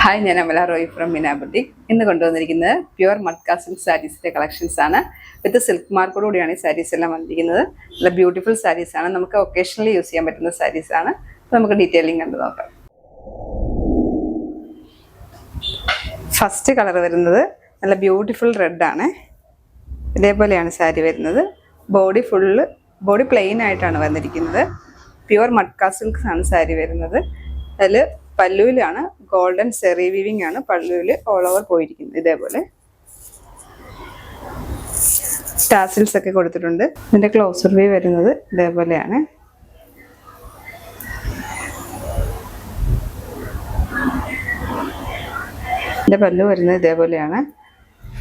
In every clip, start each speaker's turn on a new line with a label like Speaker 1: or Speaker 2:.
Speaker 1: Hi, ഞാൻ Amala Roy from മിനാബുട്ടി. ഇന്ന് കൊണ്ടുവന്നിരിക്കുന്നത് പ്യുവർ മഡ്ക സിൽക്ക് സാരീസിൻ്റെ കളക്ഷൻസ് ആണ്. വിത്ത് സിൽക്ക് മാർക്കോടുകൂടിയാണ് ഈ സാരീസ് എല്ലാം വന്നിരിക്കുന്നത്. നല്ല ബ്യൂട്ടിഫുൾ സാരീസ് ആണ്. നമുക്ക് ഒക്കേഷണലി യൂസ് ചെയ്യാൻ പറ്റുന്ന സാരീസ് ആണ്. അപ്പോൾ നമുക്ക് ഡീറ്റെയിലിംഗ് കണ്ടു നോക്കാം. ഫസ്റ്റ് കളർ വരുന്നത് നല്ല ബ്യൂട്ടിഫുൾ റെഡ് ആണ്. ഇതേപോലെയാണ് സാരി വരുന്നത്. ബോഡി പ്ലെയിൻ ആയിട്ടാണ് വന്നിരിക്കുന്നത്. പ്യുവർ മഡ്ക സിൽക്സ് ആണ് സാരി വരുന്നത്. അതിൽ പല്ലുവിലാണ് ഗോൾഡൻ സെറി വീവിംഗ് ആണ് പല്ലുവിൽ ഓൾ ഓവർ പോയിരിക്കുന്നത്. ഇതേപോലെ ടാസിൽസ് ഒക്കെ കൊടുത്തിട്ടുണ്ട്. ഇതിന്റെ ക്ലോസർ വ്യൂ വരുന്നത് ഇതേപോലെയാണ്. ഇതിന്റെ പല്ലു വരുന്നത് ഇതേപോലെയാണ്.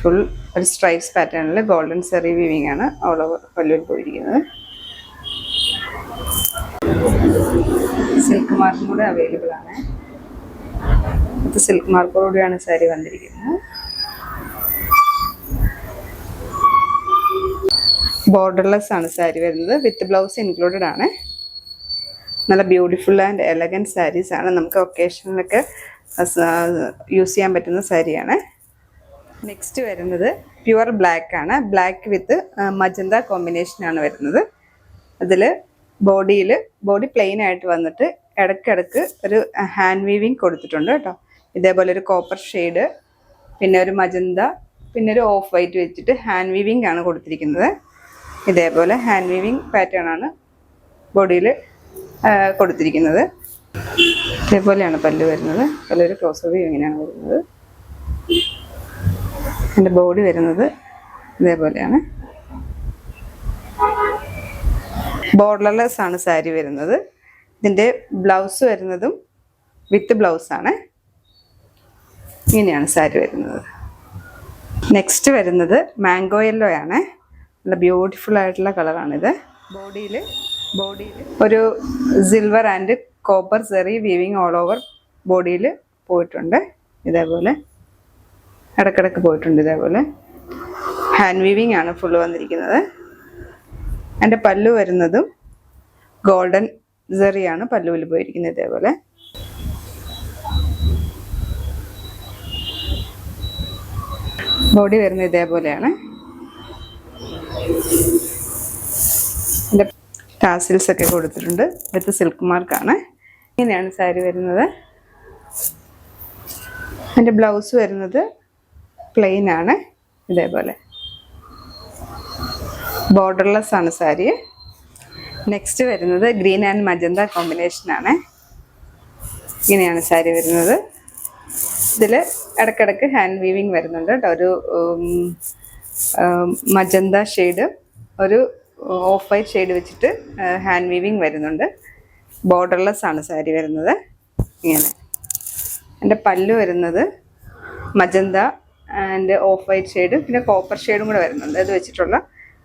Speaker 1: ഫുൾ ഒരു സ്ട്രൈപ്സ് പാറ്റേണിൽ ഗോൾഡൻ സെറി വീവിംഗ് ആണ് ഓൾ ഓവർ പല്ലുവിൽ പോയിരിക്കുന്നത്. സിൽക്ക് മാർക്കും കൂടെ അവൈലബിൾ ആണ്. സിൽക്ക് മാർക്കോടുകൂടിയാണ് സാരി വന്നിരിക്കുന്നത്. ബോർഡർലെസ് ആണ് സാരി വരുന്നത്. വിത്ത് ബ്ലൗസ് ഇൻക്ലൂഡഡ് ആണ്. നല്ല ബ്യൂട്ടിഫുൾ ആൻഡ് എലഗൻറ്റ് സാരീസ് ആണ്. നമുക്ക് ഒക്കേഷനിലൊക്കെ യൂസ് ചെയ്യാൻ പറ്റുന്ന സാരിയാണ്. നെക്സ്റ്റ് വരുന്നത് പ്യുവർ ബ്ലാക്ക് ആണ്. ബ്ലാക്ക് വിത്ത് മജന്ത കോമ്പിനേഷനാണ് വരുന്നത്. അതിൽ ബോഡി പ്ലെയിൻ ആയിട്ട് വന്നിട്ട് ഇടയ്ക്കിടയ്ക്ക് ഒരു ഹാൻഡ് വീവിങ് കൊടുത്തിട്ടുണ്ട് കേട്ടോ. ഇതേപോലെ ഒരു കോപ്പർ ഷെയ്ഡ്, പിന്നെ ഒരു മജന്ത, പിന്നെ ഒരു ഓഫ് വൈറ്റ് വെച്ചിട്ട് ഹാൻഡ് വീവിങ് ആണ് കൊടുത്തിരിക്കുന്നത്. ഇതേപോലെ ഹാൻഡ് വീവിങ് പാറ്റേൺ ആണ് ബോഡിയിൽ കൊടുത്തിരിക്കുന്നത്. ഇതേപോലെയാണ് പല്ല് വരുന്നത്. പല്ലൊരു ക്ലോസർ വ്യൂ ഇങ്ങനെയാണ് വരുന്നത്. എൻ്റെ ബോഡി വരുന്നത് ഇതേപോലെയാണ്. ബോർഡർലെസ് ആണ് സാരി വരുന്നത്. ഇതിൻ്റെ ബ്ലൗസ് വരുന്നതും വിത്ത് ബ്ലൗസാണ്. ഇങ്ങനെയാണ് സാരി വരുന്നത്. നെക്സ്റ്റ് വരുന്നത് മാംഗോ യെല്ലോ ആണ്. നല്ല ബ്യൂട്ടിഫുൾ ആയിട്ടുള്ള കളറാണിത്. ബോഡിയിൽ ഒരു silver and copper zari weaving all over ബോഡിയിൽ പോയിട്ടുണ്ട്. ഇതേപോലെ ഇടക്കിടക്ക് പോയിട്ടുണ്ട്. ഇതേപോലെ ഹാൻഡ് വീവിങ് ആണ് ഫുള്ള് വന്നിരിക്കുന്നത്. എൻ്റെ പല്ലു വരുന്നതും ഗോൾഡൻ സെറിയാണ് പല്ലുവിൽ പോയിരിക്കുന്നത്. ഇതേപോലെ ബോഡി വരുന്നത് ഇതേപോലെയാണ്. എൻ്റെ ടാസിൽസ് ഒക്കെ കൊടുത്തിട്ടുണ്ട്. വിത്ത് സിൽക്ക് മാർക്കാണ്. ഇങ്ങനെയാണ് സാരി വരുന്നത്. എൻ്റെ ബ്ലൗസ് വരുന്നത് പ്ലെയിൻ ആണ്. ഇതേപോലെ ബോർഡർലെസ് ആണ് സാരി. നെക്സ്റ്റ് വരുന്നത് ഗ്രീൻ ആൻഡ് മജന്ത കോമ്പിനേഷനാണ്. ഇങ്ങനെയാണ് സാരി വരുന്നത്. ഇതിൽ ഇടയ്ക്കിടയ്ക്ക് ഹാൻഡ് വീവിങ് വരുന്നുണ്ട് കേട്ടോ. ഒരു മജന്ത ഷെയ്ഡ്, ഒരു ഓഫ് വൈറ്റ് ഷെയ്ഡ് വെച്ചിട്ട് ഹാൻഡ് വീവിങ് വരുന്നുണ്ട്. ബോർഡർലെസ് ആണ് സാരി വരുന്നത്. ഇങ്ങനെ എൻ്റെ പല്ലു വരുന്നത് magenta and of white shade, പിന്നെ കോപ്പർ ഷെയ്ഡും കൂടെ വരുന്നുണ്ട്. അത് വെച്ചിട്ടുള്ള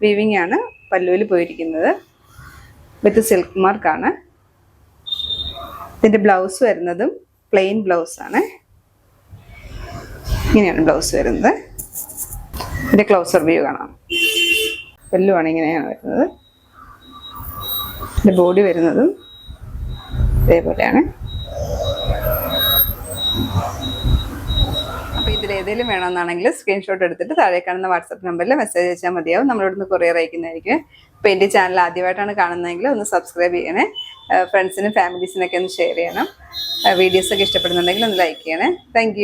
Speaker 1: വീവിംഗ് ആണ് പല്ലുവിൽ പോയിരിക്കുന്നത്. വിത്ത് സിൽക്ക് മാർക്കാണ്. ഇതിൻ്റെ ബ്ലൗസ് വരുന്നതും പ്ലെയിൻ ബ്ലൗസാണ്. ഇങ്ങനെയാണ് ബ്ലൗസ് വരുന്നത്. ഇതിൻ്റെ ക്ലോസർ വ്യൂ കാണാം. പല്ലുവാണ് ഇങ്ങനെയാണ് വരുന്നത്. ഇതിൻ്റെ ബോഡി വരുന്നതും ഇതേപോലെയാണ്. അപ്പോൾ ഇതിലേതെങ്കിലും വേണമെന്നാണെങ്കിൽ സ്ക്രീൻഷോട്ട് എടുത്തിട്ട് താഴെ കാണുന്ന വാട്സപ്പ് നമ്പറിൽ മെസ്സേജ് അയച്ചാൽ മതിയാവും. നമ്മളിവിടുന്ന് കൊറിയർ അയക്കുന്നതായിരിക്കും. അപ്പോൾ എൻ്റെ ചാനൽ ആദ്യമായിട്ടാണ് കാണുന്നതെങ്കിൽ ഒന്ന് സബ്സ്ക്രൈബ് ചെയ്യണേ. ഫ്രണ്ട്സിനും ഫാമിലീസിനൊക്കെ ഒന്ന് ഷെയർ ചെയ്യണം. വീഡിയോസൊക്കെ ഇഷ്ടപ്പെടുന്നുണ്ടെങ്കിൽ ഒന്ന് ലൈക്ക് ചെയ്യണേ. താങ്ക്